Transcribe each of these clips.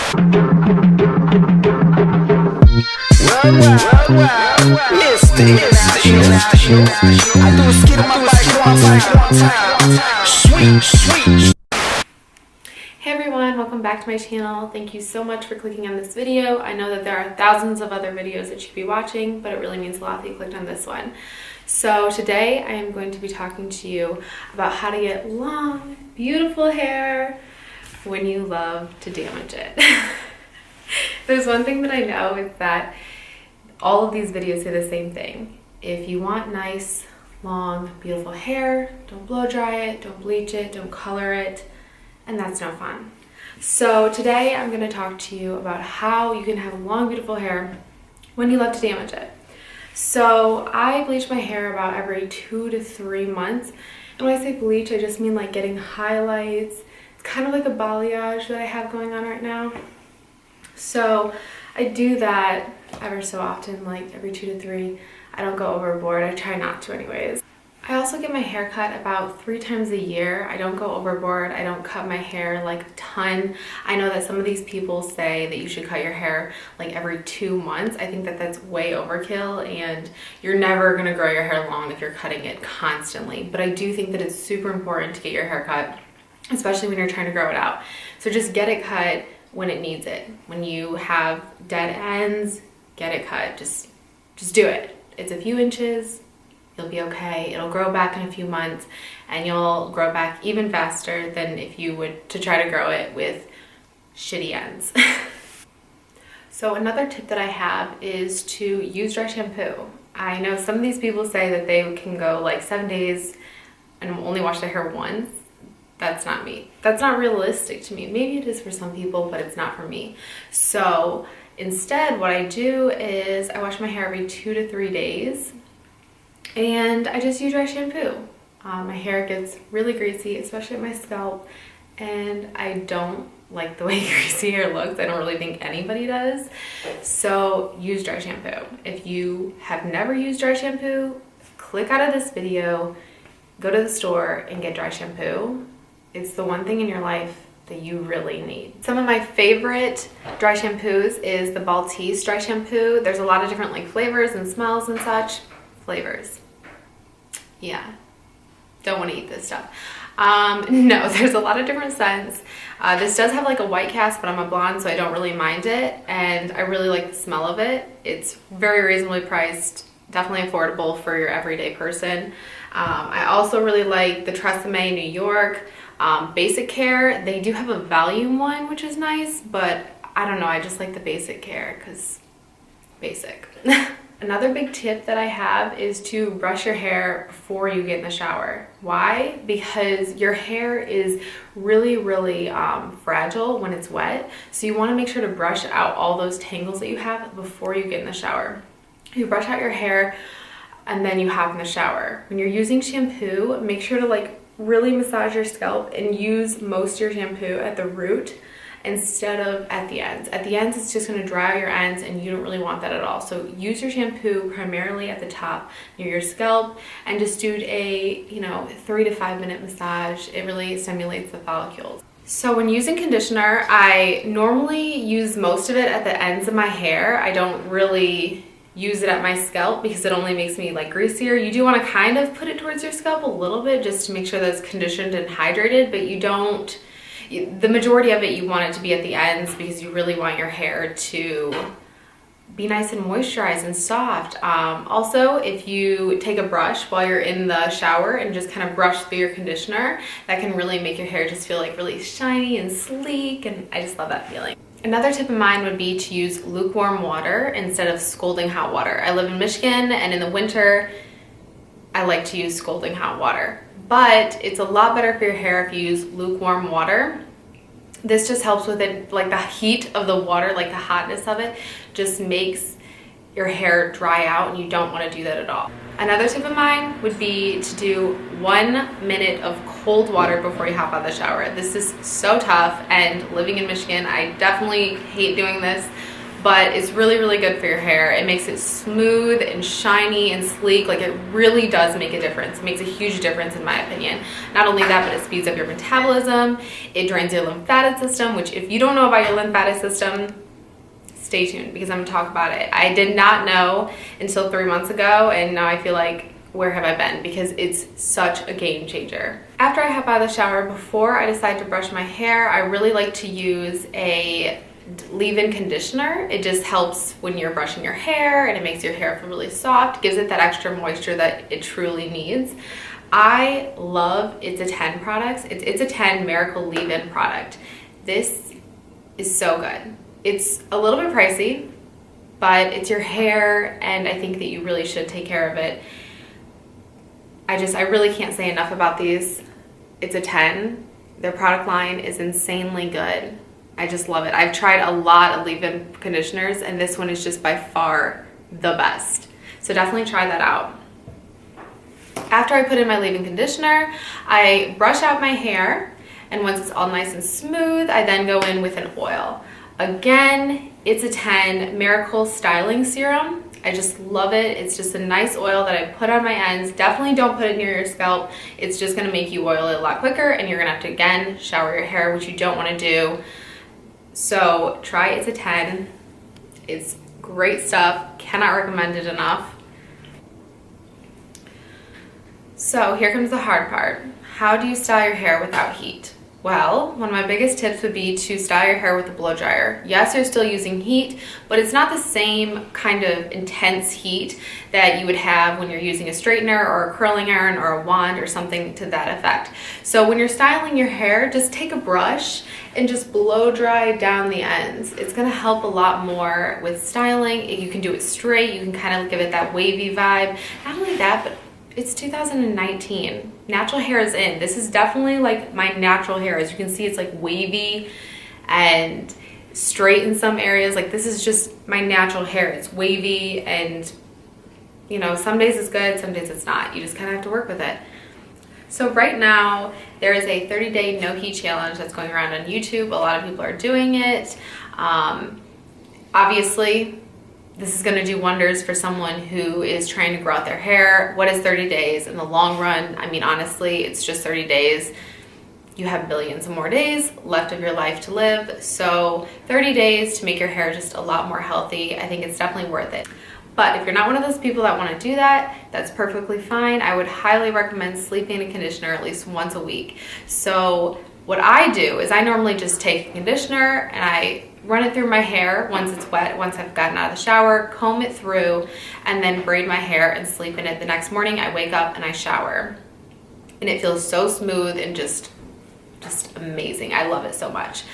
Hey everyone, welcome back to my channel. Thank you so much for clicking on this video. I know that there are thousands of other videos that you could be watching, but it really means a lot that you clicked on this one. So today I am going to be talking to you about how to get long, beautiful hair when you love to damage it. There's one thing that I know is that all of these videos say the same thing. If you want nice, long, beautiful hair, don't blow dry it, don't bleach it, don't color it, and that's no fun. So today I'm going to talk to you about how you can have long, beautiful hair when you love to damage it. So I bleach my hair about every 2 to 3 months. And when I say bleach, I just mean like getting highlights. It's kind of like a balayage that I have going on right now. So I do that ever so often, like every 2 to 3. I don't go overboard. I try not to anyways. I also get my hair cut about 3 times a year. I don't go overboard. I don't cut my hair like a ton. I know that some of these people say that you should cut your hair like every 2 months. I think that that's way overkill, and you're never gonna grow your hair long if you're cutting it constantly. But I do think that it's super important to get your hair cut, especially when you're trying to grow it out. So just get it cut when it needs it. When you have dead ends, get it cut. Just do it. It's a few inches. You'll be okay. It'll grow back in a few months, and you'll grow back even faster than if you would to try to grow it with shitty ends. So another tip that I have is to use dry shampoo. I know some of these people say that they can go like 7 days and only wash their hair once. That's not me. That's not realistic to me. Maybe it is for some people, but it's not for me. So instead, what I do is I wash my hair every 2 to 3 days. And I just use dry shampoo. My hair gets really greasy, especially at my scalp, and I don't like the way greasy hair looks. I don't really think anybody does. So use dry shampoo. If you have never used dry shampoo, click out of this video, go to the store and get dry shampoo. It's the one thing in your life that you really need. Some of my favorite dry shampoos is the Baltise dry shampoo. There's a lot of different like flavors and smells and such. Flavors. Yeah, don't want to eat this stuff. No, there's a lot of different scents. This does have like a white cast, but I'm a blonde, so I don't really mind it, and I really like the smell of it. It's very reasonably priced, definitely affordable for your everyday person. I also really like the Tresemme New York Basic Care. They do have a volume one, which is nice, but I don't know, I just like the Basic Care because basic. Another big tip that I have is to brush your hair before you get in the shower. Why? Because your hair is really, really fragile when it's wet. So you want to make sure to brush out all those tangles that you have before you get in the shower. You brush out your hair and then you hop in the shower. When you're using shampoo, make sure to like really massage your scalp and use most of your shampoo at the root instead of at the ends. At the ends, it's just gonna dry out your ends, and you don't really want that at all. So use your shampoo primarily at the top near your scalp, and just do a 3 to 5 minute massage. It really stimulates the follicles. So when using conditioner, I normally use most of it at the ends of my hair. I don't really use it at my scalp because it only makes me like greasier. You do want to kind of put it towards your scalp a little bit just to make sure that it's conditioned and hydrated, but you don't. The majority of it you want it to be at the ends because you really want your hair to be nice and moisturized and soft. Also, if you take a brush while you're in the shower and just kind of brush through your conditioner, that can really make your hair just feel like really shiny and sleek, and I just love that feeling. Another tip of mine would be to use lukewarm water instead of scalding hot water. I live in Michigan, and in the winter I like to use scalding hot water. But it's a lot better for your hair if you use lukewarm water. This just helps with it, like the heat of the water, like the hotness of it, just makes your hair dry out, and you don't want to do that at all. Another tip of mine would be to do 1 minute of cold water before you hop out of the shower. This is so tough, and living in Michigan, I definitely hate doing this, but it's really, really good for your hair. It makes it smooth and shiny and sleek. Like, it really does make a difference. It makes a huge difference in my opinion. Not only that, but it speeds up your metabolism. It drains your lymphatic system, which if you don't know about your lymphatic system, stay tuned because I'm gonna talk about it. I did not know until 3 months ago, and now I feel like, where have I been? Because it's such a game changer. After I hop out of the shower, before I decide to brush my hair, I really like to use a leave-in conditioner. It just helps when you're brushing your hair and it makes your hair feel really soft, gives it that extra moisture that it truly needs. I love It's a 10 products. It's a 10 Miracle Leave-In product. This is so good. It's a little bit pricey, but it's your hair and I think that you really should take care of it. I really can't say enough about these. It's a 10. Their product line is insanely good. I just love it. I've tried a lot of leave-in conditioners and this one is just by far the best. So definitely try that out. After I put in my leave-in conditioner, I brush out my hair, and once it's all nice and smooth, I then go in with an oil. Again, It's a 10 Miracle Styling Serum. I just love it. It's just a nice oil that I put on my ends. Definitely don't put it near your scalp. It's just gonna make you oil it a lot quicker, and you're gonna have to, again, shower your hair, which you don't wanna do. So try It's a 10. It's great stuff. Cannot recommend it enough. So here comes the hard part. How do you style your hair without heat? Well, one of my biggest tips would be to style your hair with a blow dryer. Yes, you're still using heat, but it's not the same kind of intense heat that you would have when you're using a straightener or a curling iron or a wand or something to that effect. So when you're styling your hair, just take a brush and just blow dry down the ends. It's gonna help a lot more with styling. You can do it straight, you can kind of give it that wavy vibe. Not only that, but it's 2019. Natural hair is in. This is definitely like my natural hair. As you can see, it's like wavy and straight in some areas. Like, this is just my natural hair. It's wavy, and you know, some days it's good, some days it's not. You just kind of have to work with it. So right now, there is a 30-day no heat challenge that's going around on YouTube. A lot of people are doing it. Obviously, this is going to do wonders for someone who is trying to grow out their hair. What is 30 days in the long run? I mean, honestly, it's just 30 days. You have billions of more days left of your life to live. So 30 days to make your hair just a lot more healthy. I think it's definitely worth it. But if you're not one of those people that want to do that, that's perfectly fine. I would highly recommend sleeping in a conditioner at least once a week. So what I do is I normally just take a conditioner and I run it through my hair once it's wet, once I've gotten out of the shower, comb it through, and then braid my hair and sleep in it. The next morning I wake up and I shower. And it feels so smooth and just amazing. I love it so much.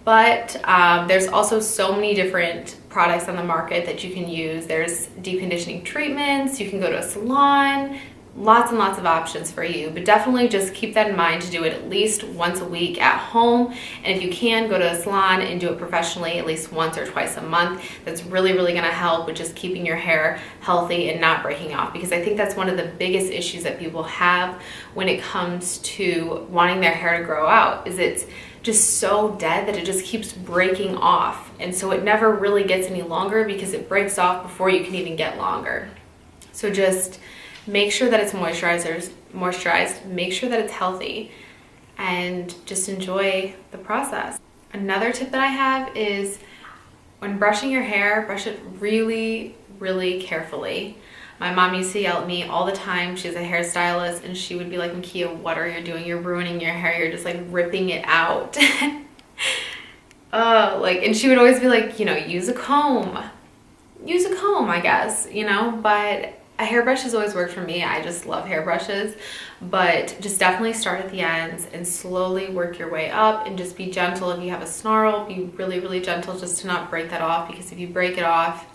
But there's also so many different products on the market that you can use. There's deep conditioning treatments, you can go to a salon, lots and lots of options for you, but definitely just keep that in mind to do it at least once a week at home. And if you can, go to a salon and do it professionally at least once or twice a month. That's really, really gonna help with just keeping your hair healthy and not breaking off, because I think that's one of the biggest issues that people have when it comes to wanting their hair to grow out, is it's just so dead that it just keeps breaking off. And so it never really gets any longer because it breaks off before you can even get longer. So just make sure that it's moisturized, make sure that it's healthy, and just enjoy the process. Another tip that I have is when brushing your hair, brush it really, really carefully. My mom used to yell at me all the time. She's a hairstylist, and she would be like, Makia, what are you doing? You're ruining your hair. You're just like ripping it out. And she would always be like, you know, use a comb, I guess, you know, but a hairbrush has always worked for me. I just love hairbrushes, but just definitely start at the ends and slowly work your way up, and just be gentle. If you have a snarl, be really, really gentle just to not break that off, because if you break it off,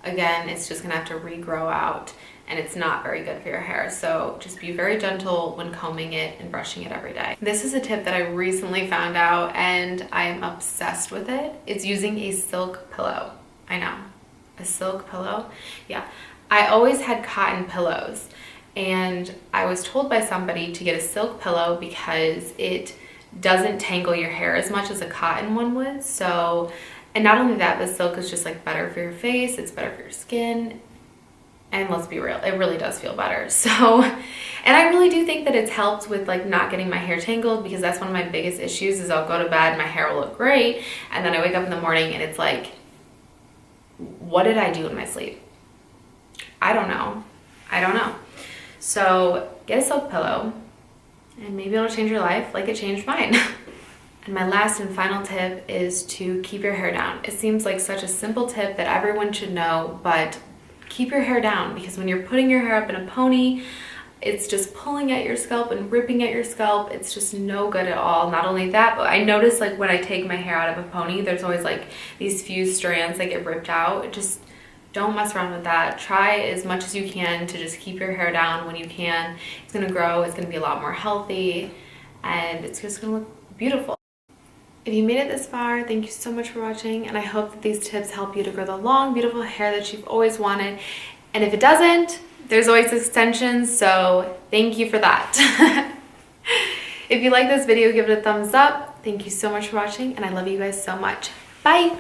again, it's just gonna have to regrow out, and it's not very good for your hair. So just be very gentle when combing it and brushing it every day. This is a tip that I recently found out, and I am obsessed with it. It's using a silk pillow. I know, a silk pillow. Yeah, I always had cotton pillows, and I was told by somebody to get a silk pillow because it doesn't tangle your hair as much as a cotton one would. So And not only that, but silk is just like better for your face, it's better for your skin. And let's be real, it really does feel better. So, and I really do think that it's helped with like not getting my hair tangled, because that's one of my biggest issues is I'll go to bed, my hair will look great, and then I wake up in the morning and it's like, what did I do in my sleep? I don't know. So get a silk pillow and maybe it'll change your life like it changed mine. And my last and final tip is to keep your hair down. It seems like such a simple tip that everyone should know, but keep your hair down, because when you're putting your hair up in a pony, it's just pulling at your scalp and ripping at your scalp. It's just no good at all. Not only that, but I notice like when I take my hair out of a pony, there's always like these few strands that get ripped out. Just don't mess around with that. Try as much as you can to just keep your hair down when you can. It's gonna grow, it's gonna be a lot more healthy, and it's just gonna look beautiful. If you made it this far, thank you so much for watching, and I hope that these tips help you to grow the long, beautiful hair that you've always wanted. And if it doesn't, there's always extensions, so thank you for that. If you like this video, give it a thumbs up. Thank you so much for watching, and I love you guys so much. Bye!